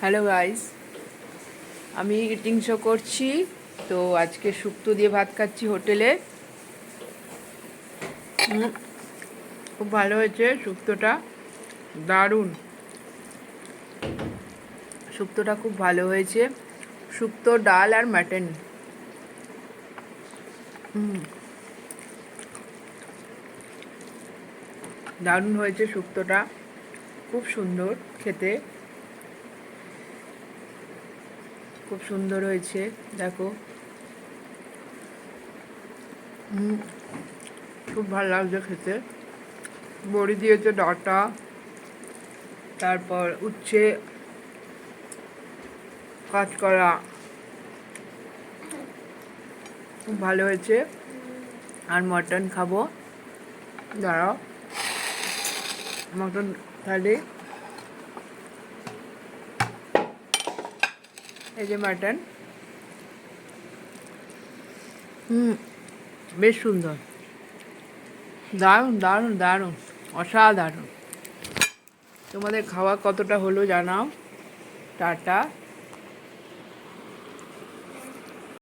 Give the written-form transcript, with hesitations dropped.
Hello guys, আমি eating show করছি। তো আজকে শুক্তো দিয়ে ভাত খাচ্ছি হোটেলে। খুব ভালো হয়েছে শুক্তোটা, দারুণ। শুক্তোটা খুব ভালো হয়েছে। শুক্তো, ডাল আর মাটন। দারুণ হয়েছে শুক্তোটা, খুব সুন্দর খেতে, খুব সুন্দর হয়েছে। দেখো, খুব ভালো লাগছে খেতে। বড়ি দিয়েছে, ডাঁটা, তারপর উচ্ছে, কাঁচকলা, খুব ভালো হয়েছে। আর মটন খাবো, দাঁড়াও, মটন থালি, এই যে মাটন। বেশ সুন্দর, দারুণ দারুণ দারুণ, অসাধারণ। তোমাদের খাওয়া কতটা হলো জানাও। টাটা।